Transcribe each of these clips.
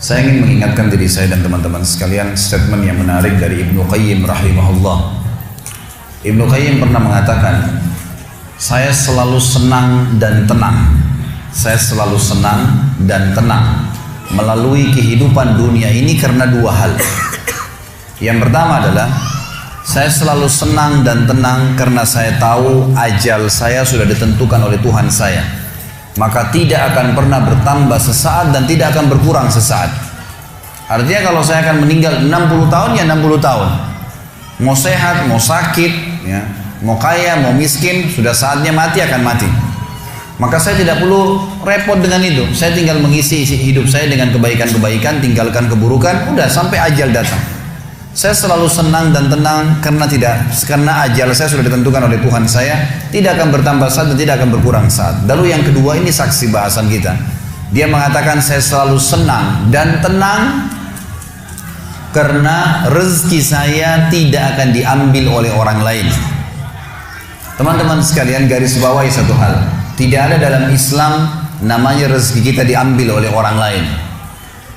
Saya ingin mengingatkan diri saya dan teman-teman sekalian statement yang menarik dari Ibnu Qayyim rahimahullah. Ibnu Qayyim pernah mengatakan, saya selalu senang dan tenang. Saya selalu senang dan tenang melalui kehidupan dunia ini karena dua hal. Yang pertama adalah saya selalu senang dan tenang karena saya tahu ajal saya sudah ditentukan oleh Tuhan saya. Maka tidak akan pernah bertambah sesaat dan tidak akan berkurang sesaat. Artinya kalau saya akan meninggal 60 tahun ya 60 tahun. Mau sehat, mau sakit, ya, mau kaya, mau miskin, sudah saatnya mati akan mati. Maka saya tidak perlu repot dengan itu. Saya tinggal mengisi hidup saya dengan kebaikan-kebaikan, tinggalkan keburukan, udah sampai ajal datang. Saya selalu senang dan tenang karena ajal saya sudah ditentukan oleh Tuhan saya, tidak akan bertambah saat dan tidak akan berkurang saat. Lalu yang kedua, ini saksi bahasan kita. Dia mengatakan saya selalu senang dan tenang karena rezeki saya tidak akan diambil oleh orang lain. Teman-teman sekalian, garis bawahi satu hal. Tidak ada dalam Islam namanya rezeki kita diambil oleh orang lain.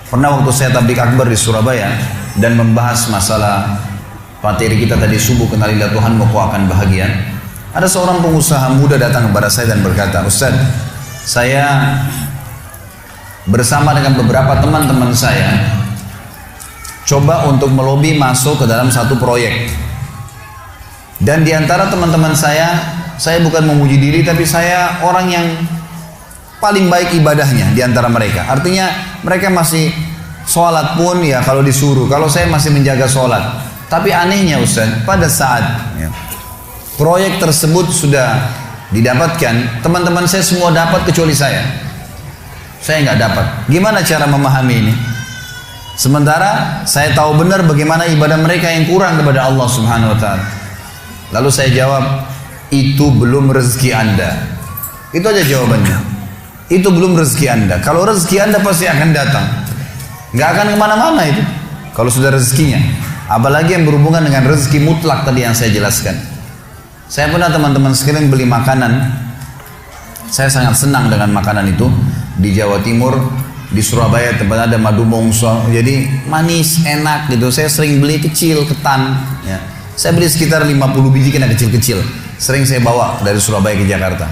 Pernah waktu saya tabligh akbar di Surabaya dan membahas masalah materi kita tadi subuh, kenalilah Tuhanmu kau akan bahagia. Ada seorang pengusaha muda datang kepada saya dan berkata, Ustaz, saya bersama dengan beberapa teman-teman saya coba untuk melobi masuk ke dalam satu proyek. Dan diantara teman-teman saya bukan memuji diri, tapi saya orang yang paling baik ibadahnya diantara mereka. Artinya mereka masih sholat pun ya kalau disuruh, kalau saya masih menjaga sholat. Tapi anehnya Ustaz, pada saat proyek tersebut sudah didapatkan, teman-teman saya semua dapat kecuali saya nggak dapat. Gimana cara memahami ini? Sementara saya tahu benar bagaimana ibadah mereka yang kurang kepada Allah Subhanahu wa ta'ala. Lalu saya jawab, itu belum rezeki Anda. Itu aja jawabannya. Itu belum rezeki Anda. Kalau rezeki Anda pasti akan datang. Nggak akan kemana-mana itu kalau sudah rezekinya. Apalagi yang berhubungan dengan rezeki mutlak tadi yang saya jelaskan. Saya pernah teman-teman sekalian beli makanan. Saya sangat senang dengan makanan itu. Di Jawa Timur, di Surabaya tempat ada madu mongso, jadi manis, enak gitu. Saya sering beli kecil, ketan ya. Saya beli sekitar 50 biji kena kecil-kecil. Sering saya bawa dari Surabaya ke Jakarta.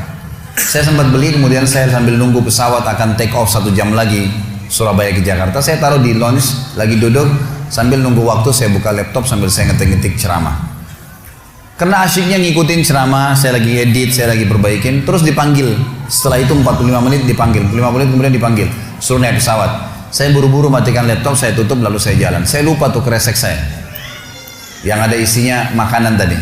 Saya sempat beli, kemudian saya sambil nunggu pesawat akan take off 1 jam lagi Surabaya ke Jakarta, saya taruh di lounge, lagi duduk sambil nunggu waktu, saya buka laptop sambil saya ngetik-ngetik ceramah. Karena asyiknya ngikutin ceramah, saya lagi edit, saya lagi perbaikin, terus dipanggil. Setelah itu 45 menit dipanggil, 5 menit kemudian dipanggil, suruh naik pesawat. Saya buru-buru matikan laptop, saya tutup lalu saya jalan. Saya lupa tuh kresek saya yang ada isinya makanan tadi.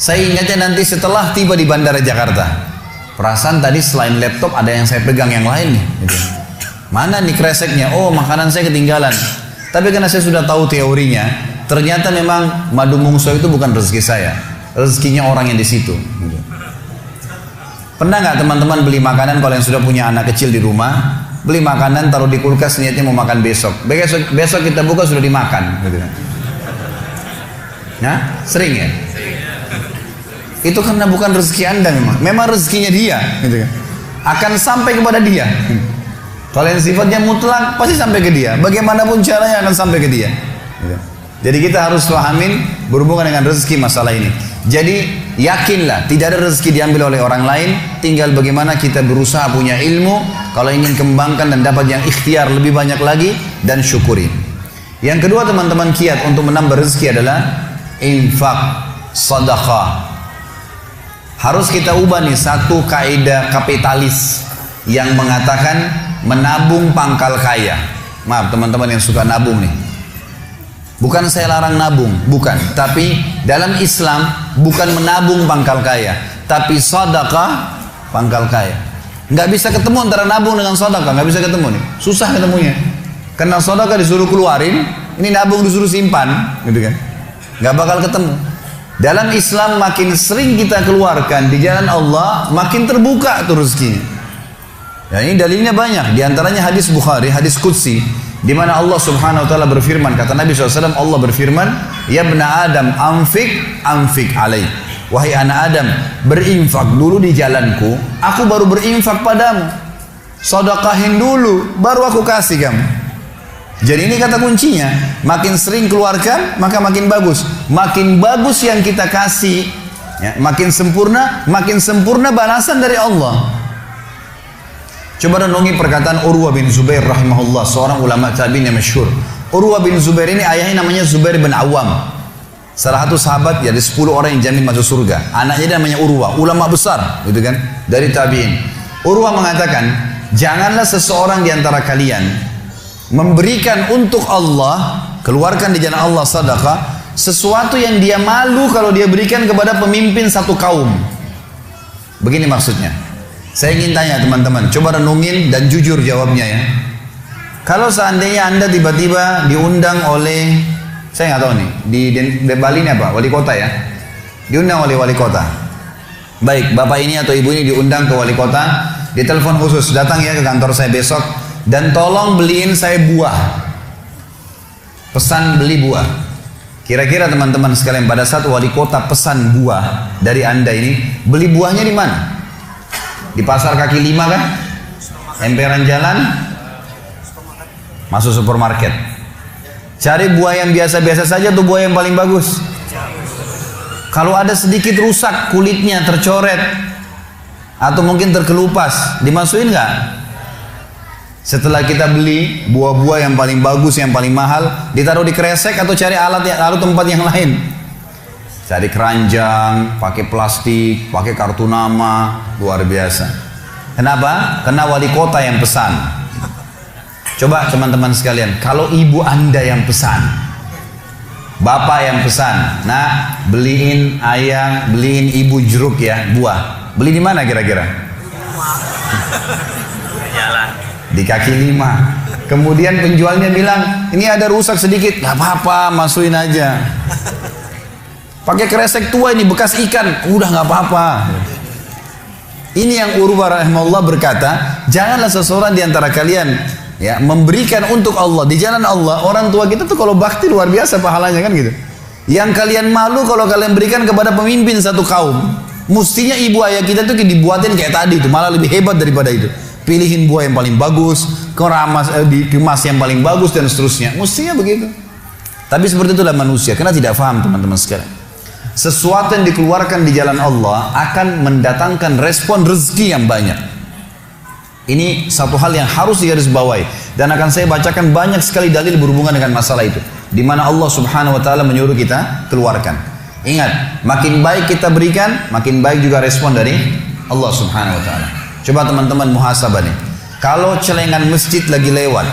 Saya ingatnya nanti setelah tiba di Bandara Jakarta. Perasaan tadi selain laptop ada yang saya pegang yang lain nih gitu. Mana nih kreseknya? Oh, makanan saya ketinggalan. Tapi karena saya sudah tahu teorinya, ternyata memang madu mongso itu bukan rezeki saya, rezekinya orang yang di situ gitu. Pernah nggak teman-teman beli makanan, kalau yang sudah punya anak kecil di rumah, beli makanan taruh di kulkas niatnya mau makan besok kita buka sudah dimakan gitu kan? Ya, sering ya? Itu karena bukan rezeki Anda, memang rezekinya dia gitu kan? Akan sampai kepada dia. Kalau yang sifatnya mutlak pasti sampai ke dia, bagaimanapun caranya akan sampai ke dia gitu. Jadi kita harus pahamin berhubungan dengan rezeki masalah ini. Jadi yakinlah tidak ada rezeki diambil oleh orang lain, tinggal bagaimana kita berusaha punya ilmu, kalau ingin kembangkan dan dapat yang ikhtiar lebih banyak lagi, dan syukuri. Yang kedua teman-teman, kiat untuk menambah rezeki adalah infak, sedekah. Harus kita ubah nih satu kaidah kapitalis yang mengatakan menabung pangkal kaya. Maaf teman-teman yang suka nabung nih. Bukan saya larang nabung, bukan. Tapi dalam Islam bukan menabung pangkal kaya, tapi sedekah pangkal kaya. Nggak bisa ketemu antara nabung dengan sedekah, nggak bisa ketemu nih. Susah ketemunya. Karena sedekah disuruh keluarin, ini nabung disuruh simpan, gitu kan? Nggak bakal ketemu. Dalam Islam makin sering kita keluarkan di jalan Allah, makin terbuka tuh rezekinya. Ya, ini dalilnya banyak. Di antaranya hadis Bukhari, hadis Qudsi, di mana Allah Subhanahu wa taala berfirman, kata Nabi SAW, Allah berfirman, "Ya bna Adam, anfik alaih." Wahai anak Adam, berinfak dulu di jalanku, aku baru berinfak padamu. Sedekahin dulu, baru aku kasih kamu. Jadi ini kata kuncinya, makin sering keluarkan maka makin bagus. Makin bagus yang kita kasih, ya, makin sempurna balasan dari Allah. Coba renungi perkataan Urwah bin Zubair rahimahullah, seorang ulama tabi'in yang masyhur. Urwah bin Zubair ini ayahnya namanya Zubair bin Awam, salah satu sahabat ya, dari 10 orang yang jamin masuk surga. Anaknya namanya Urwah, ulama besar gitu kan, dari tabi'in. Urwah mengatakan, janganlah seseorang di antara kalian memberikan untuk Allah, keluarkan di jalan Allah sedekah, sesuatu yang dia malu kalau dia berikan kepada pemimpin satu kaum. Begini maksudnya. Saya ingin tanya teman-teman, coba renungin dan jujur jawabnya ya. Kalau seandainya Anda tiba-tiba diundang oleh, saya nggak tahu nih, di Bali ini apa? Wali kota ya? Diundang oleh wali kota. Baik, bapak ini atau ibu ini diundang ke wali kota, ditelepon khusus, datang ya ke kantor saya besok, dan tolong beliin saya buah. Pesan beli buah. Kira-kira teman-teman sekalian, pada saat wali kota pesan buah dari Anda ini, beli buahnya di mana? Di pasar kaki 5 kan? Emperan jalan? Masuk supermarket. Cari buah yang biasa-biasa saja tuh, buah yang paling bagus. Kalau ada sedikit rusak kulitnya, tercoret, atau mungkin terkelupas, dimasukin nggak? Setelah kita beli buah-buah yang paling bagus, yang paling mahal, ditaruh di kresek atau cari alat tempat yang lain. Cari keranjang, pakai plastik, pakai kartu nama, luar biasa. Kenapa? Karena wali kota yang pesan. Coba teman-teman sekalian, kalau ibu Anda yang pesan, bapak yang pesan, nah beliin ayah, beliin ibu jeruk ya, buah. Beli di mana kira-kira? Di kaki 5. Kemudian penjualnya bilang, ini ada rusak sedikit, nggak apa-apa, masukin aja. Pakai kresek tua ini, bekas ikan, udah nggak apa-apa. Ini yang Urwah rahimahullah berkata, janganlah seseorang di antara kalian ya memberikan untuk Allah di jalan Allah. Orang tua kita tuh kalau bakti luar biasa pahalanya kan gitu. Yang kalian malu kalau kalian berikan kepada pemimpin satu kaum. Mestinya ibu ayah kita tuh dibuatin kayak tadi tuh, malah lebih hebat daripada itu. Pilihin buah yang paling bagus, dikemas yang paling bagus dan seterusnya. Mestinya begitu. Tapi seperti itulah manusia, karena tidak paham teman-teman sekalian. Sesuatu yang dikeluarkan di jalan Allah akan mendatangkan respon rezeki yang banyak. Ini satu hal yang harus digarisbawahi, dan akan saya bacakan banyak sekali dalil berhubungan dengan masalah itu, di mana Allah Subhanahu wa taala menyuruh kita keluarkan. Ingat, makin baik kita berikan, makin baik juga respon dari Allah Subhanahu wa taala. Coba teman-teman muhasabah nih. Kalau celengan masjid lagi lewat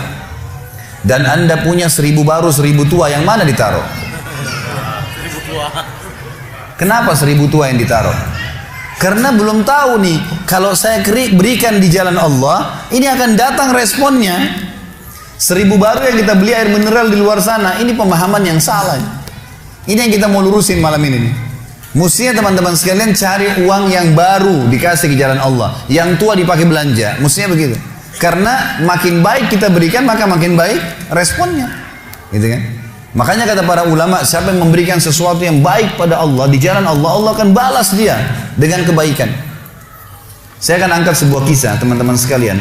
dan Anda punya 1000 baru 1000 tua, yang mana ditaruh? 1000 tua. Kenapa 1000 tua yang ditaruh? Karena belum tahu nih, kalau saya berikan di jalan Allah, ini akan datang responnya. 1000 baru yang kita beli air mineral di luar sana, ini pemahaman yang salah. Ini yang kita mau lurusin malam ini nih. Mestinya teman-teman sekalian cari uang yang baru dikasih ke jalan Allah, yang tua dipakai belanja. Mestinya begitu. Karena makin baik kita berikan, maka makin baik responnya. Gitu kan? Makanya kata para ulama, siapa yang memberikan sesuatu yang baik pada Allah di jalan Allah, Allah akan balas dia dengan kebaikan. Saya akan angkat sebuah kisah teman-teman sekalian.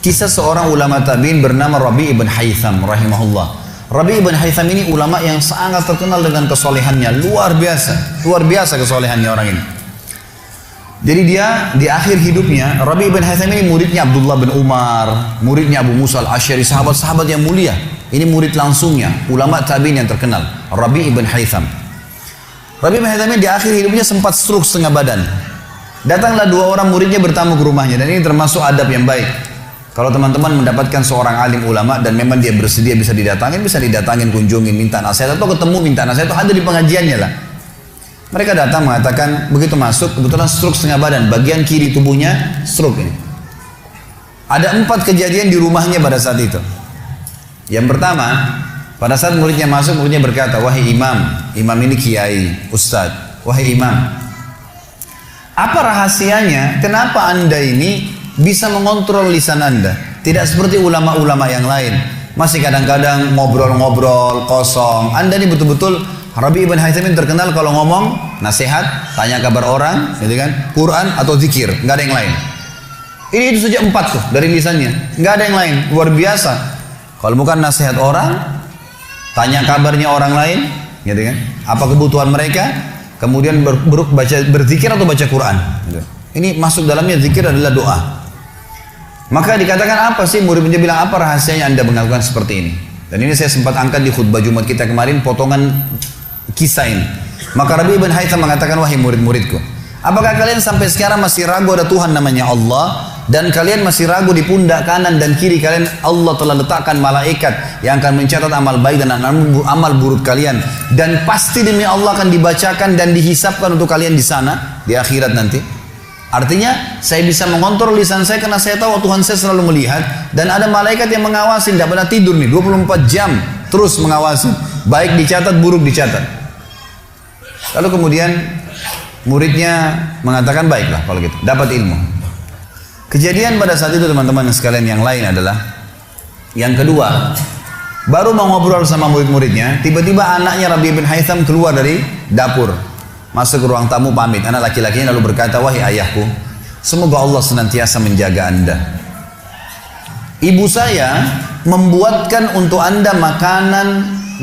Kisah seorang ulama tabi'in bernama Rabi' ibn Haytham rahimahullah. Rabi' ibn Haytham ini ulama yang sangat terkenal dengan kesolehannya, luar biasa kesolehannya orang ini. Jadi dia di akhir hidupnya, Rabi' ibn Haytham ini muridnya Abdullah bin Umar, muridnya Abu Musa al-Asy'ari, sahabat-sahabat yang mulia. Ini murid langsungnya, ulama tabi'in yang terkenal, Rabi' ibn Haytham. Rabi' ibn Haytham ini di akhir hidupnya sempat stroke setengah badan. Datanglah 2 orang muridnya bertamu ke rumahnya, dan ini termasuk adab yang baik. Kalau teman-teman mendapatkan seorang alim ulama dan memang dia bersedia bisa didatangin, kunjungin, minta nasihat, atau ketemu minta nasihat, atau ada di pengajiannya lah. Mereka datang mengatakan, begitu masuk, kebetulan stroke setengah badan, bagian kiri tubuhnya stroke ini. Ada 4 kejadian di rumahnya pada saat itu. Yang pertama, pada saat muridnya masuk, muridnya berkata, wahai imam ini kiai, ustadz, wahai imam, apa rahasianya, kenapa anda ini bisa mengontrol lisan anda? Tidak seperti ulama-ulama yang lain, masih kadang-kadang ngobrol-ngobrol kosong. Anda ini betul-betul, Rabi' ibn Haytham terkenal kalau ngomong nasihat, tanya kabar orang, gitu kan, Quran atau zikir, nggak ada yang lain. Ini itu saja 4 tuh dari lisannya, nggak ada yang lain, luar biasa. Kalau bukan nasihat orang, tanya kabarnya orang lain, gitu kan? Apa kebutuhan mereka? Kemudian berzikir atau baca Quran. Gitu. Ini masuk dalamnya zikir adalah doa. Maka dikatakan apa sih, murid-muridnya bilang apa rahasianya Anda melakukan seperti ini? Dan ini saya sempat angkat di khutbah Jumat kita kemarin, potongan kisah ini. Maka Rabi' bin Haytham mengatakan, wahai murid-muridku, apakah kalian sampai sekarang masih ragu ada Tuhan namanya Allah? Dan kalian masih ragu di pundak kanan dan kiri kalian Allah telah letakkan malaikat yang akan mencatat amal baik dan amal buruk kalian. Dan pasti demi Allah akan dibacakan dan dihisapkan untuk kalian di sana, di akhirat nanti. Artinya saya bisa mengontrol lisan saya karena saya tahu Tuhan saya selalu melihat. Dan ada malaikat yang mengawasi, tidak pernah tidur nih, 24 jam terus mengawasi. Baik dicatat, buruk dicatat. Lalu kemudian muridnya mengatakan, baiklah kalau gitu, dapat ilmu. Kejadian pada saat itu teman-teman sekalian yang lain adalah, yang kedua, baru mau ngobrol sama murid-muridnya, tiba-tiba anaknya Rabi' bin Haytham keluar dari dapur, masuk ke ruang tamu pamit. Anak laki-lakinya lalu berkata, wahai ayahku, semoga Allah senantiasa menjaga Anda. Ibu saya membuatkan untuk Anda makanan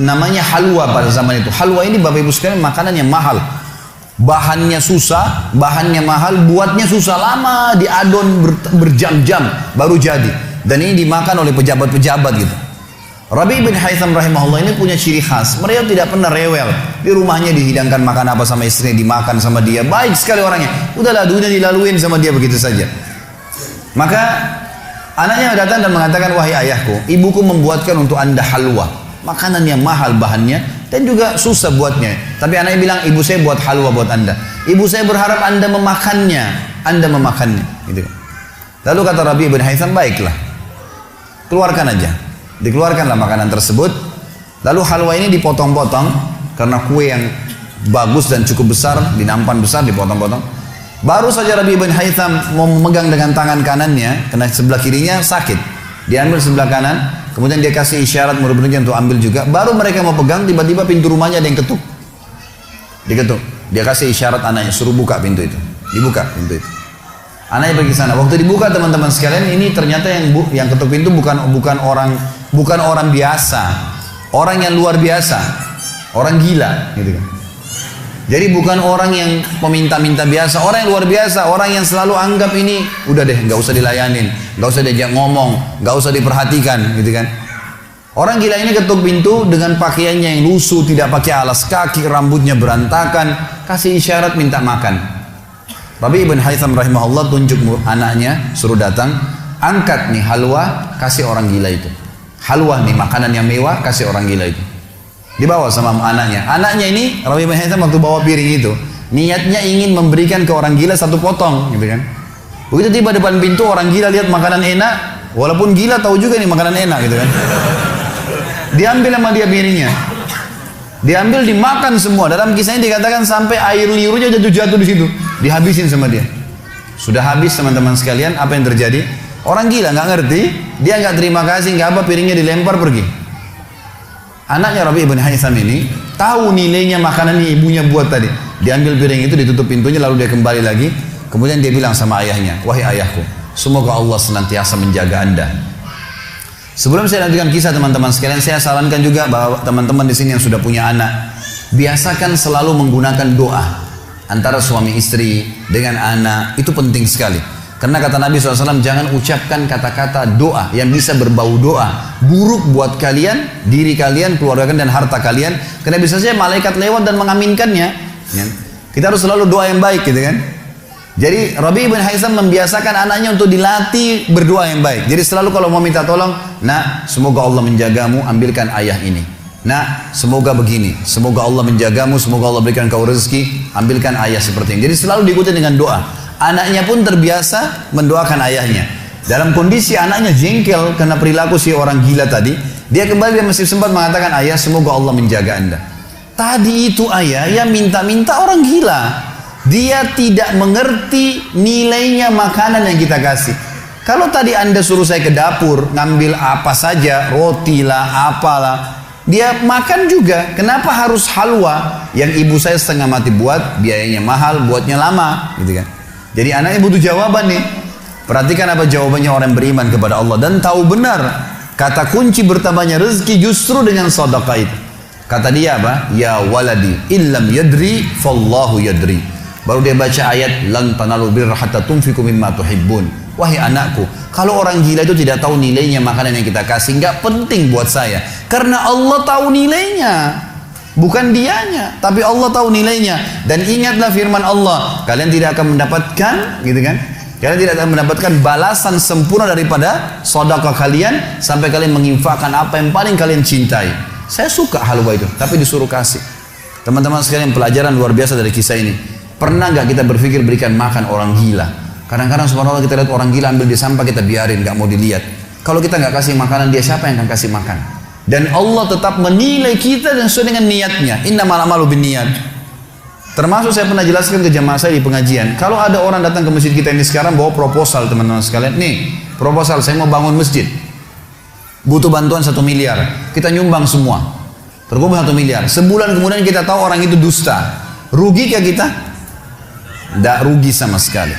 namanya halwa pada zaman itu. Halwa ini Bapak Ibu sekalian makanan yang mahal. Bahannya susah, bahannya mahal, buatnya susah, lama diadon berjam-jam baru jadi. Dan ini dimakan oleh pejabat-pejabat gitu. Rabi' bin Haytham rahimahullah ini punya ciri khas. Mereka tidak pernah rewel. Di rumahnya dihidangkan makan apa sama istrinya, dimakan sama dia. Baik sekali orangnya. Udahlah, dunia dilaluin sama dia begitu saja. Maka anaknya datang dan mengatakan, wahai ayahku, ibuku membuatkan untuk Anda halwa. Makanan yang mahal bahannya dan juga susah buatnya. Tapi anaknya bilang, ibu saya buat halwa buat Anda. Ibu saya berharap Anda memakannya. Anda memakannya. Gitu. Lalu kata Rabi' bin Haytham, baiklah, keluarkan aja. Dikeluarkanlah makanan tersebut. Lalu halwa ini dipotong-potong karena kue yang bagus dan cukup besar, di nampan besar dipotong-potong. Baru saja Rabi' bin Haytham mau memegang dengan tangan kanannya, karena sebelah kirinya sakit. Diambil sebelah kanan, kemudian dia kasih isyarat murid-muridnya untuk ambil juga. Baru mereka mau pegang, tiba-tiba pintu rumahnya ada yang ketuk. Diketuk. Dia kasih isyarat anaknya, suruh buka pintu itu. Dibuka pintu itu. Anaknya pergi sana. Waktu dibuka teman-teman sekalian, ini ternyata yang ketuk pintu bukan orang biasa, orang yang luar biasa, orang gila, gitu kan. Jadi bukan orang yang peminta-minta biasa, orang yang luar biasa, orang yang selalu anggap ini udah deh, nggak usah dilayanin, nggak usah diajak ngomong, nggak usah diperhatikan, gitu kan. Orang gila ini ketuk pintu dengan pakaiannya yang lusuh, tidak pakai alas kaki, rambutnya berantakan, kasih isyarat minta makan. Rabi' bin Haytham rahimahullah tunjuk anaknya, suruh datang, angkat nih halwa, kasih orang gila itu. Halwa nih makanan yang mewah, kasih orang gila itu. Dibawa sama anaknya. Anaknya ini Rabi' bin Haytham waktu bawa piring itu, niatnya ingin memberikan ke orang gila satu potong, gitu kan. Begitu tiba depan pintu, orang gila lihat makanan enak, walaupun gila tahu juga nih makanan enak, gitu kan. Diambil sama dia piringnya. Diambil, dimakan semua. Dalam kisahnya dikatakan sampai air liurnya jatuh-jatuh di situ, dihabisin sama dia. Sudah habis teman-teman sekalian, apa yang terjadi? Orang gila nggak ngerti, dia nggak terima kasih, nggak apa, piringnya dilempar pergi. Anaknya Rabi' bin Haytham ini tahu nilainya makanan yang ibunya buat tadi. Diambil piring itu, ditutup pintunya, lalu dia kembali lagi. Kemudian dia bilang sama ayahnya, wahai ayahku, semoga Allah senantiasa menjaga Anda. Sebelum saya lanjutkan kisah teman-teman sekalian, saya sarankan juga bahwa teman-teman di sini yang sudah punya anak, biasakan selalu menggunakan doa antara suami istri dengan anak. Itu penting sekali. Karena kata Nabi SAW, jangan ucapkan kata-kata doa yang bisa berbau doa buruk buat kalian, diri kalian, keluarga kalian, dan harta kalian. Karena bisa saja malaikat lewat dan mengaminkannya. Kita harus selalu doa yang baik, gitu kan. Jadi Rabi' bin Haytham membiasakan anaknya untuk dilatih berdoa yang baik. Jadi selalu kalau mau minta tolong, nak, semoga Allah menjagamu, ambilkan ayah ini. Nak, semoga begini, semoga Allah menjagamu, semoga Allah berikan kau rezeki, ambilkan ayah seperti ini. Jadi selalu diikuti dengan doa. Anaknya pun terbiasa mendoakan ayahnya. Dalam kondisi anaknya jengkel karena perilaku si orang gila tadi, dia kembali, dia masih sempat mengatakan, ayah, semoga Allah menjaga Anda. Tadi itu ayah yang minta-minta orang gila. Dia tidak mengerti nilainya makanan yang kita kasih. Kalau tadi Anda suruh saya ke dapur, ngambil apa saja, roti lah, apalah, dia makan juga. Kenapa harus halwa yang ibu saya setengah mati buat, biayanya mahal, buatnya lama, gitu kan. Jadi anaknya butuh jawaban nih. Perhatikan apa jawabannya orang beriman kepada Allah dan tahu benar Kata kunci bertambahnya rezeki justru dengan sedekah itu. Kata dia apa? Ya waladi, illam yadri, fallahu yadri. Baru dia baca ayat, lan tanalu birra hatta tunfiqu mimma tuhibbun. Wahai anakku, kalau orang gila itu tidak tahu nilainya makanan yang kita kasih, nggak penting buat saya. Karena Allah tahu nilainya. Bukan dianya, tapi Allah tahu nilainya. Dan ingatlah firman Allah, kalian tidak akan mendapatkan, gitu kan? Kalian tidak akan mendapatkan balasan sempurna daripada sedekah kalian sampai kalian menginfakkan apa yang paling kalian cintai. Saya suka halwa itu, tapi disuruh kasih. Teman-teman sekalian, pelajaran luar biasa dari kisah ini. Pernah nggak kita berpikir berikan makan orang gila? Kadang-kadang subhanallah kita lihat orang gila ambil di sampah, kita biarin, nggak mau dilihat. Kalau kita nggak kasih makanan dia, siapa yang akan kasih makan? Dan Allah tetap menilai kita dan sesuai dengan niatnya. Innamal a'malu binniyat. Termasuk saya pernah jelaskan ke jamaah saya di pengajian. Kalau ada orang datang ke masjid kita ini sekarang bawa proposal, teman-teman sekalian. Nih, proposal saya mau bangun masjid. Butuh bantuan 1 miliar. Kita nyumbang semua. Terkumpul 1 miliar. Sebulan kemudian kita tahu orang itu dusta. Rugi kah kita? Tidak rugi sama sekali.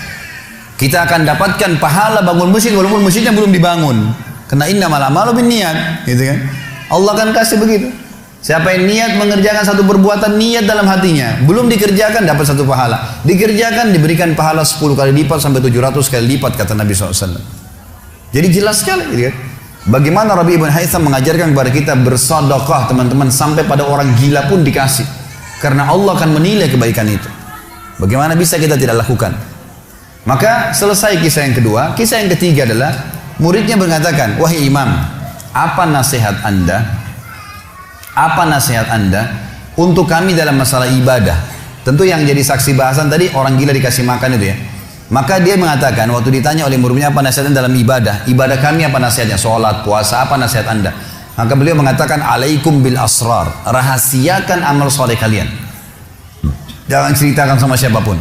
Kita akan dapatkan pahala bangun masjid walaupun masjidnya belum dibangun. Karena innamal a'malu binniyat, gitu kan? Allah akan kasih begitu. Siapa yang niat mengerjakan satu perbuatan, niat dalam hatinya, belum dikerjakan dapat 1 pahala, dikerjakan diberikan pahala 10 kali lipat sampai 700 kali lipat, kata Nabi SAW. Jadi jelas sekali, gitu kan? Bagaimana Rabi ibn Haytham mengajarkan kepada kita bersedekah, teman-teman, sampai pada orang gila pun dikasih, karena Allah akan menilai kebaikan itu. Bagaimana bisa kita tidak lakukan? Maka selesai kisah yang kedua. Kisah yang ketiga adalah muridnya mengatakan, wahai imam, apa nasihat anda? Apa nasihat anda untuk kami dalam masalah ibadah? Tentu yang jadi saksi bahasan tadi orang gila dikasih makan itu ya. Maka dia mengatakan waktu ditanya oleh muridnya apa nasihatnya dalam ibadah? Ibadah kami apa nasihatnya? Sholat, puasa, apa nasihat anda? Maka beliau mengatakan alaikum bil asrar. Rahasiakan amal soleh kalian. Jangan ceritakan sama siapapun.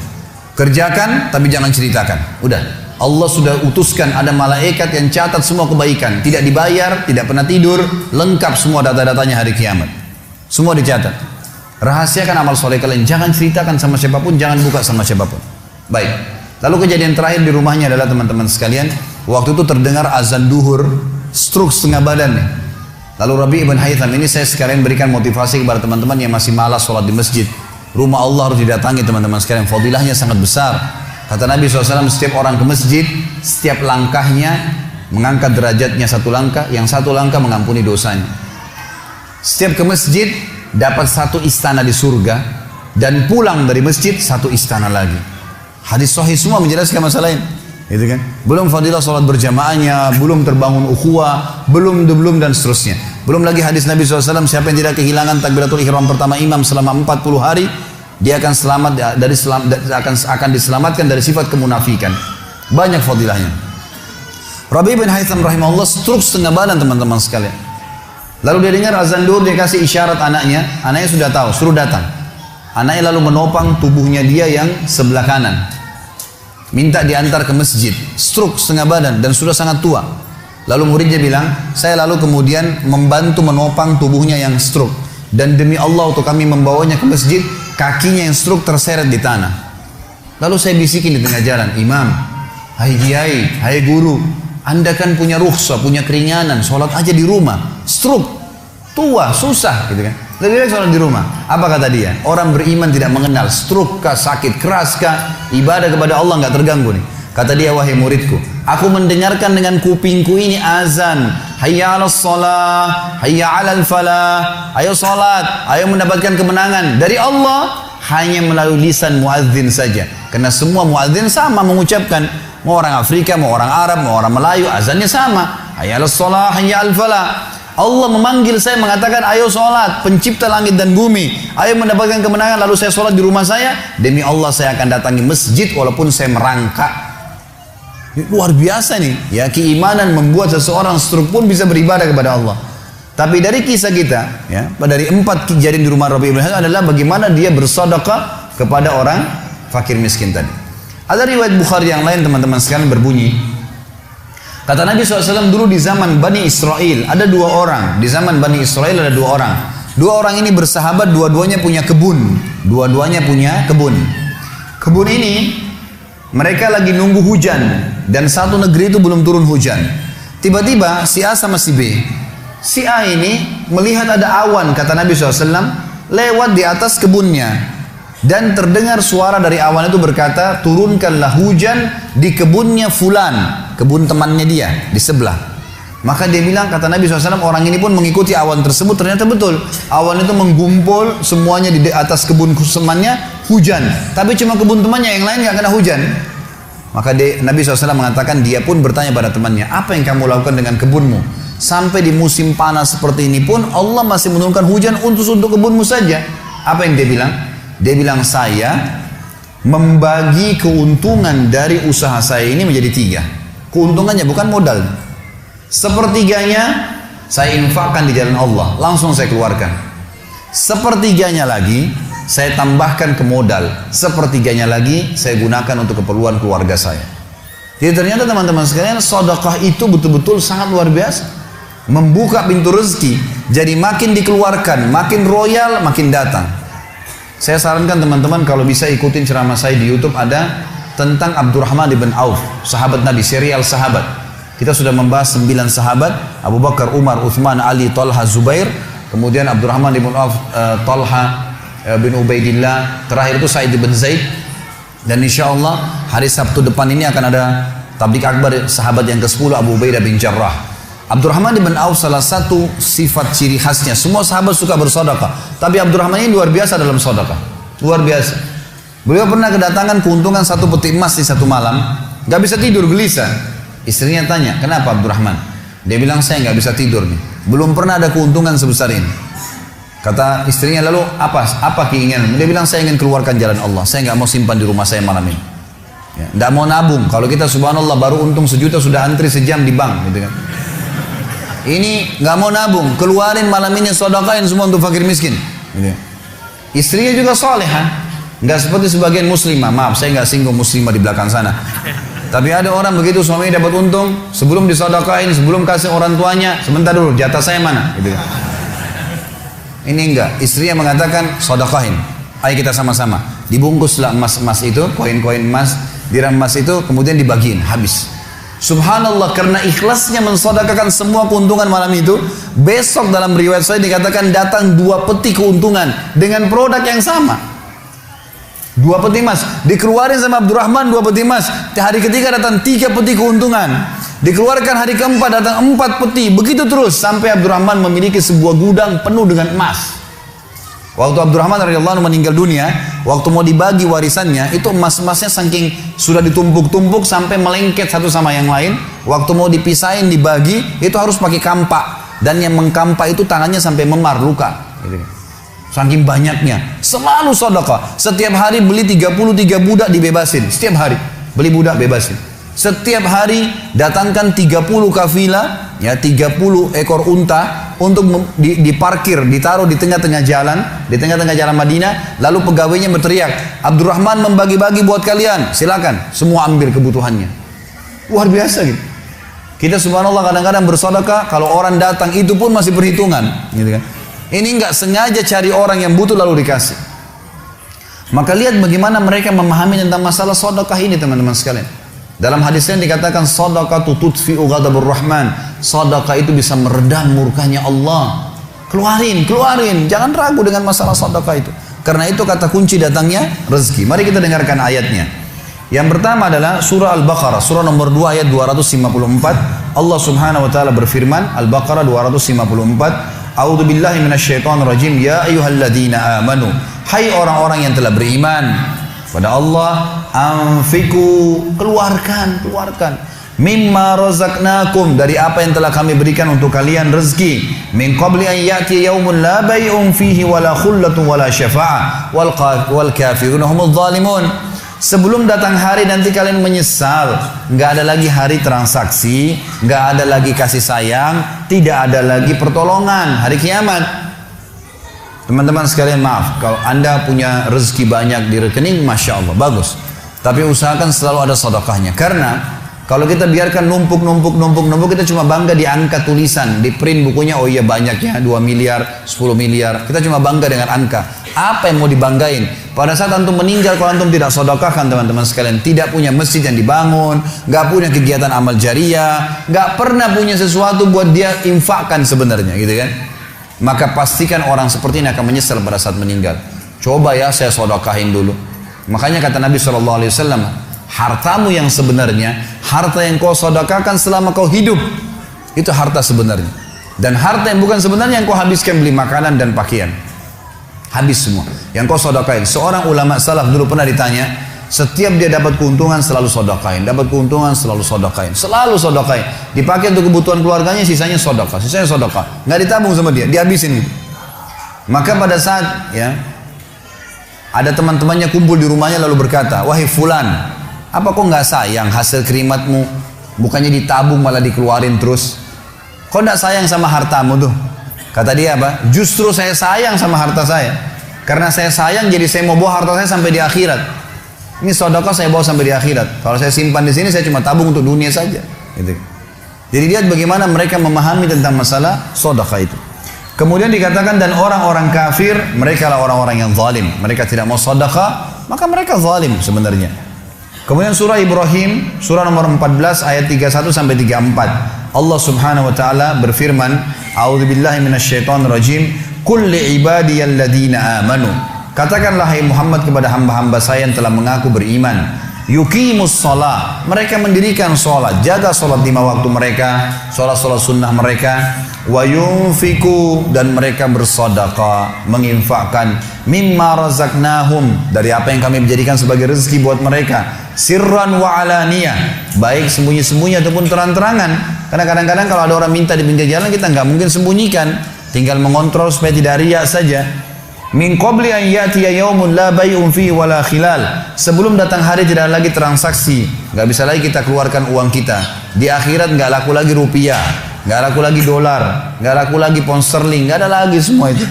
Kerjakan tapi jangan ceritakan. Udah. Allah sudah utuskan ada malaikat yang catat semua kebaikan, tidak dibayar, tidak pernah tidur, lengkap semua data-datanya hari kiamat. Semua dicatat. Rahasiakan amal soleh kalian, jangan ceritakan sama siapapun, jangan buka sama siapapun. Baik. Lalu kejadian terakhir di rumahnya adalah teman-teman sekalian, waktu itu terdengar azan duhur, stroke setengah badan nih. Lalu Rabi ibn Haytham ini saya sekalian berikan motivasi kepada teman-teman yang masih malas sholat di masjid. Rumah Allah harus didatangi teman-teman sekalian, fadilahnya sangat besar. Kata Nabi SAW, setiap orang ke masjid, setiap langkahnya mengangkat derajatnya 1 langkah, yang 1 langkah mengampuni dosanya. Setiap ke masjid, dapat 1 istana di surga, dan pulang dari masjid 1 istana lagi. Hadis sahih semua menjelaskan masalah ini. Gitu kan? Belum fadilah sholat berjamaahnya, belum terbangun ukhuwah, belum dan seterusnya. Belum lagi hadis Nabi SAW, siapa yang tidak kehilangan takbiratul ihram pertama imam selama 40 hari, dia akan selamat dari akan diselamatkan dari sifat kemunafikan. Banyak fadilahnya. Rabi bin Haytham rahimahullah stroke setengah badan teman-teman sekalian. Lalu dia dengar azan duhur, dia kasih isyarat anaknya sudah tahu, suruh datang. Anaknya lalu menopang tubuhnya dia yang sebelah kanan, minta diantar ke masjid. Stroke setengah badan dan sudah sangat tua. Lalu muridnya bilang, saya lalu kemudian membantu menopang tubuhnya yang stroke, dan demi Allah untuk kami membawanya ke masjid, kakinya yang stroke terseret di tanah. Lalu saya bisikin di tengah jalan, imam, hai kiai, hai guru, anda kan punya rukhsah, punya keringanan, sholat aja di rumah. Stroke, tua, susah gitu kan. Lebih baik sholat di rumah. Apa kata dia? Orang beriman tidak mengenal stroke kah, sakit keras kah, ibadah kepada Allah nggak terganggu nih. Kata dia, wahai muridku, aku mendengarkan dengan kupingku ini azan, hayya 'alas shalah, hayya 'alal falah. Ayo salat, ayo mendapatkan kemenangan dari Allah, hanya melalui lisan muadzin saja. Karena semua muadzin sama mengucapkan, mau orang Afrika, mau orang Arab, mau orang Melayu, azannya sama. Hayya 'alas shalah, hayya 'alal falah. Allah memanggil saya mengatakan, ayo salat, pencipta langit dan bumi, ayo mendapatkan kemenangan. Lalu saya salat di rumah saya, demi Allah saya akan datangi masjid walaupun saya merangkak. Luar biasa nih, ya, keimanan membuat seseorang stroke pun bisa beribadah kepada Allah. Tapi dari kisah kita, ya, dari 4 kejadian di rumah Rabi ibn Haytham adalah bagaimana dia bersedekah kepada orang fakir miskin tadi. Ada riwayat Bukhari yang lain teman-teman sekalian berbunyi, kata Nabi SAW dulu di zaman Bani Israel ada 2 orang. Di zaman Bani Israel ada 2 orang. 2 orang ini bersahabat, dua-duanya punya kebun. Dua-duanya punya kebun. Kebun ini mereka lagi nunggu hujan, dan satu negeri itu belum turun hujan. Tiba-tiba si A sama si B. Si A ini melihat ada awan, kata Nabi SAW, lewat di atas kebunnya. Dan terdengar suara dari awan itu berkata, turunkanlah hujan di kebunnya fulan. Kebun temannya dia, di sebelah. Maka dia bilang, kata Nabi SAW, orang ini pun mengikuti awan tersebut. Ternyata betul. Awan itu menggumpul semuanya di atas kebun temannya, hujan. Tapi cuma kebun temannya, yang lain gak kena hujan. Maka Nabi SAW mengatakan, dia pun bertanya pada temannya, apa yang kamu lakukan dengan kebunmu? Sampai di musim panas seperti ini pun Allah masih menurunkan hujan untuk kebunmu saja. Apa yang dia bilang? Dia bilang, saya membagi keuntungan dari usaha saya ini menjadi 3. Keuntungannya bukan modal. Sepertiganya saya infakkan di jalan Allah, langsung saya keluarkan. Sepertiganya lagi saya tambahkan ke modal. Sepertiganya lagi saya gunakan untuk keperluan keluarga saya. Jadi ternyata teman-teman sekalian, sedekah itu betul-betul sangat luar biasa. Membuka pintu rezeki. Jadi makin dikeluarkan, makin royal, makin datang. Saya sarankan teman-teman kalau bisa ikutin ceramah saya di YouTube, ada tentang Abdurrahman bin Auf, sahabat Nabi, serial sahabat. Kita sudah membahas 9 sahabat, Abu Bakar, Umar, Uthman, Ali, Talha, Zubair. Kemudian Abdurrahman bin Auf, Talha bin Ubaidillah, terakhir itu Sa'id bin Zaid. Dan insya Allah hari Sabtu depan ini akan ada tablik akbar sahabat yang ke-10, Abu Ubaidah bin Jarrah. Abdurrahman bin Auf, salah satu sifat ciri khasnya, semua sahabat suka bersedekah, tapi Abdurrahman ini luar biasa dalam sedekah, luar biasa. Beliau pernah kedatangan keuntungan 1 peti emas di satu malam, gak bisa tidur, gelisah. Istrinya tanya, kenapa Abdurrahman? Dia bilang, saya gak bisa tidur nih, belum pernah ada keuntungan sebesar ini. Kata istrinya, lalu apa keinginan? Dia bilang, saya ingin keluarkan jalan Allah, saya nggak mau simpan di rumah saya malam ini. Ya, nggak mau nabung. Kalau kita subhanallah baru untung 1 juta sudah antri sejam di bank, gitu kan. Ini nggak mau nabung, keluarin malam ini, sedekahin semua untuk fakir miskin. Gitu. Istrinya juga solehah, nggak seperti sebagian muslimah. Maaf, saya nggak singgung muslimah di belakang sana. Tapi ada orang begitu, suaminya dapat untung, sebelum disedekahin, sebelum kasih orang tuanya, sebentar dulu, jatah saya mana? Gitu kan. Ini enggak, istrinya mengatakan sedekahin, ayo kita sama-sama. Dibungkuslah emas-emas itu, koin-koin emas, dirham emas itu, kemudian dibagiin, habis. Subhanallah, karena ikhlasnya mensedekahkan semua keuntungan malam itu, besok dalam riwayat saya dikatakan datang 2 peti keuntungan dengan produk yang sama. 2 peti emas, dikeluarin sama Abdurrahman 2 peti emas. Hari ketiga datang 3 peti keuntungan. Dikeluarkan hari keempat datang 4 peti, begitu terus sampai Abdurrahman memiliki sebuah gudang penuh dengan emas. Waktu Abdurrahman radhiyallahu anhu meninggal dunia, waktu mau dibagi warisannya, itu emas-emasnya saking sudah ditumpuk-tumpuk sampai melengket satu sama yang lain. Waktu mau dipisahin dibagi, itu harus pakai kampak, dan yang mengkampak itu tangannya sampai memar, luka. Saking banyaknya, selalu sedekah. Setiap hari beli 33 budak dibebasin, setiap hari beli budak bebasin. Setiap hari datangkan 30 kafilah, ya 30 ekor unta untuk diparkir, ditaruh di tengah-tengah jalan, di tengah-tengah jalan Madinah. Lalu pegawainya berteriak, Abdurrahman membagi-bagi buat kalian, silakan, semua ambil kebutuhannya. Luar biasa gitu. Kita subhanallah kadang-kadang bersedekah, kalau orang datang itu pun masih perhitungan, gitu kan. Ini nggak sengaja cari orang yang butuh lalu dikasih. Maka lihat bagaimana mereka memahami tentang masalah sedekah ini, teman-teman sekalian. Dalam hadis yang dikatakan shadaqatu tudfi'u ghadabur rahman. Sedekah itu bisa meredam murkanya Allah. Keluarin, jangan ragu dengan masalah sedekah itu. Karena itu kata kunci datangnya rezeki. Mari kita dengarkan ayatnya. Yang pertama adalah surah Al-Baqarah, surah nomor 2 ayat 254. Allah Subhanahu wa taala berfirman, Al-Baqarah 254, A'udzu billahi minasyaitonir rajim. Ya ayyuhalladzina amanu, hai orang-orang yang telah beriman pada Allah, anfiku, keluarkan mimma razaqnakum, dari apa yang telah kami berikan untuk kalian rezeki, min qabli an ya'ti yaumun la bay'un fihi wala khullatun wala syafa'ah wal kafiruna humudz zalimun. Sebelum datang hari nanti kalian menyesal, nggak ada lagi hari transaksi, nggak ada lagi kasih sayang, tidak ada lagi pertolongan, hari kiamat. Teman-teman sekalian, maaf, kalau anda punya rezeki banyak di rekening, masya Allah, bagus. Tapi usahakan selalu ada sedekahnya. Karena kalau kita biarkan numpuk, kita cuma bangga di angka tulisan, di print bukunya, oh iya banyaknya 2 miliar, 10 miliar. Kita cuma bangga dengan angka. Apa yang mau dibanggain? Pada saat antum meninggal, kalau antum tidak sedekahkan teman-teman sekalian, tidak punya masjid yang dibangun, nggak punya kegiatan amal jariah, nggak pernah punya sesuatu buat dia infakkan sebenarnya, gitu kan? Maka pastikan orang seperti ini akan menyesal pada saat meninggal. Coba ya saya sedekahin dulu. Makanya kata Nabi SAW, hartamu yang sebenarnya, harta yang kau sedekahkan selama kau hidup, itu harta sebenarnya. Dan harta yang bukan sebenarnya yang kau habiskan beli makanan dan pakaian. Habis semua. Yang kau sedekahin. Seorang ulama salaf dulu pernah ditanya, setiap dia dapat keuntungan selalu sedekahin, dapat keuntungan selalu sedekahin, selalu sedekahin. Dipakai untuk kebutuhan keluarganya, sisanya sedekah, sisanya sedekah. Nggak ditabung sama dia, dihabisin. Maka pada saat ya ada teman-temannya kumpul di rumahnya lalu berkata, wahai fulan, apa kok nggak sayang hasil kerimatmu? Bukannya ditabung malah dikeluarin terus. Kok nggak sayang sama hartamu tuh? Kata dia apa? Justru saya sayang sama harta saya. Karena saya sayang jadi saya mau bawa harta saya sampai di akhirat. Ini sedekah saya bawa sampai di akhirat. Kalau saya simpan di sini saya cuma tabung untuk dunia saja. Gitu. Jadi lihat bagaimana mereka memahami tentang masalah sedekah itu. Kemudian dikatakan dan orang-orang kafir mereka lah orang-orang yang zalim. Mereka tidak mau sedekah, maka mereka zalim sebenarnya. Kemudian surah Ibrahim, surah nomor 14 ayat 31 sampai 34. Allah Subhanahu wa taala berfirman, A'udzubillahi minasyaitonirrajim, "Qul li'ibadiyalladzina amanu." Katakanlah hai Muhammad kepada hamba-hamba saya yang telah mengaku beriman, yuqimus shalah, mereka mendirikan salat, jaga salat 5 waktu mereka, salat-salat sunnah mereka, wa yunfiku, dan mereka bersedekah, menginfakkan mimma razaqnahum, dari apa yang kami menjadikan sebagai rezeki buat mereka, sirran wa alaniyah, baik sembunyi-sembunyi ataupun terang-terangan. Karena kadang-kadang kalau ada orang minta di pinggir jalan, kita nggak mungkin sembunyikan, tinggal mengontrol supaya tidak riya saja. Min qabli an ya'tiya yaumun la bay'un fihi wala khilal, sebelum datang hari tidak lagi transaksi, nggak bisa lagi kita keluarkan uang kita. Di akhirat nggak laku lagi rupiah, nggak laku lagi dolar, nggak laku lagi pound sterling, nggak ada lagi semua itu.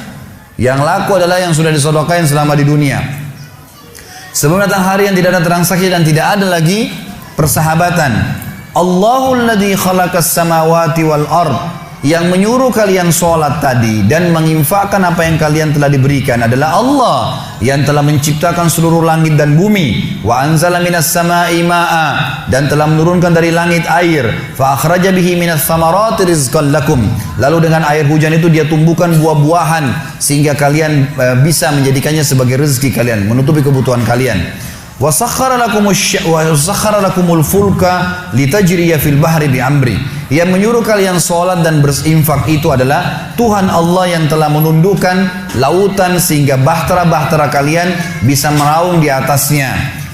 Yang laku adalah yang sudah disedekahkan selama di dunia. Sebelum datang hari yang tidak ada transaksi dan tidak ada lagi persahabatan. Allahul ladzi khalaqas samawati wal ard, yang menyuruh kalian sholat tadi dan menginfakkan apa yang kalian telah diberikan adalah Allah yang telah menciptakan seluruh langit dan bumi. Wa anzala minas samai ma'a, dan telah menurunkan dari langit air. Fa akhraja bihi minas samarati rizqan lakum, lalu dengan air hujan itu dia tumbuhkan buah-buahan sehingga kalian bisa menjadikannya sebagai rezeki kalian, menutupi kebutuhan kalian. Wa sakhkhara lakumul fulka litajriya fil bahri bi amri, yang menyuruh kalian sholat dan berinfak itu adalah Tuhan Allah yang telah menundukkan lautan sehingga bahtera-bahtera kalian bisa meraung di atasnya.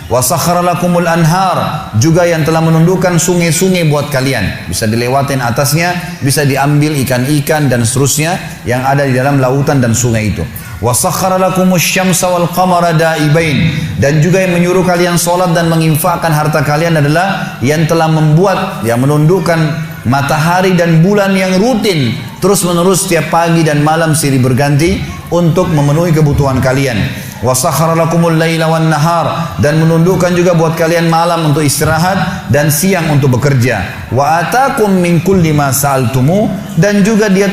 Wa sakhkhara lakumul anhar, juga yang telah menundukkan sungai-sungai buat kalian, bisa dilewatin atasnya, bisa diambil ikan-ikan dan seterusnya yang ada di dalam lautan dan sungai itu. Wa sakhkhara lakumus syamsa wal qamara da'ibain, dan juga yang menyuruh kalian sholat dan menginfakkan harta kalian adalah yang telah membuat, yang menundukkan matahari dan bulan yang rutin terus menerus setiap pagi dan malam silih berganti untuk memenuhi kebutuhan kalian. Wa sakhkhara lakumul laila wan nahar, dan menundukkan juga buat kalian malam untuk istirahat dan siang untuk bekerja. Wa atakum min kulli ma sa'altumu, dan juga dia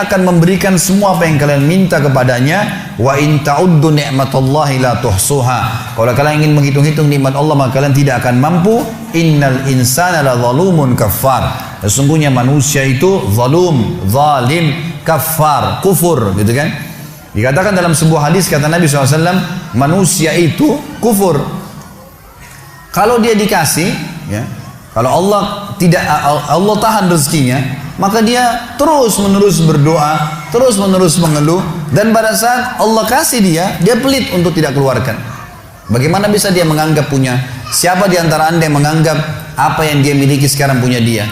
akan memberikan semua apa yang kalian minta kepadanya. Wa in ta'uddu ni'matallahi la tuhsuha, kalau kalian ingin menghitung-hitung nikmat Allah maka kalian tidak akan mampu. Innal insana la zalumun kafar, sesungguhnya manusia itu zalim, kafar, kufur, gitu kan. Dikatakan dalam sebuah hadis, kata Nabi SAW, manusia itu kufur. Kalau dia dikasih, ya, kalau Allah tahan rezekinya, maka dia terus menerus berdoa, terus menerus mengeluh, dan pada saat Allah kasih dia pelit untuk tidak keluarkan. Bagaimana bisa dia menganggap punya? Siapa di antara anda yang menganggap apa yang dia miliki sekarang punya dia?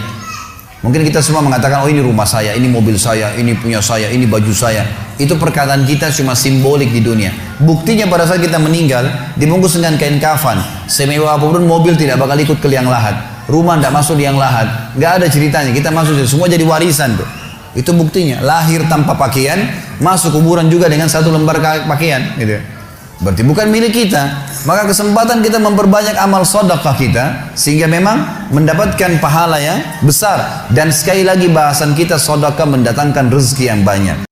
Mungkin kita semua mengatakan, oh ini rumah saya, ini mobil saya, ini punya saya, ini baju saya. Itu perkataan kita cuma simbolik di dunia. Buktinya pada saat kita meninggal, dibungkus dengan kain kafan, semewah apapun mobil tidak bakal ikut ke liang lahat, rumah tidak masuk liang lahat, nggak ada ceritanya, kita masuk semua jadi warisan tuh. Itu buktinya, lahir tanpa pakaian, masuk kuburan juga dengan satu lembar pakaian, gitu. Berarti bukan milik kita. Maka kesempatan kita memperbanyak amal sedekah kita sehingga memang mendapatkan pahala yang besar. Dan sekali lagi bahasan kita, sedekah mendatangkan rezeki yang banyak.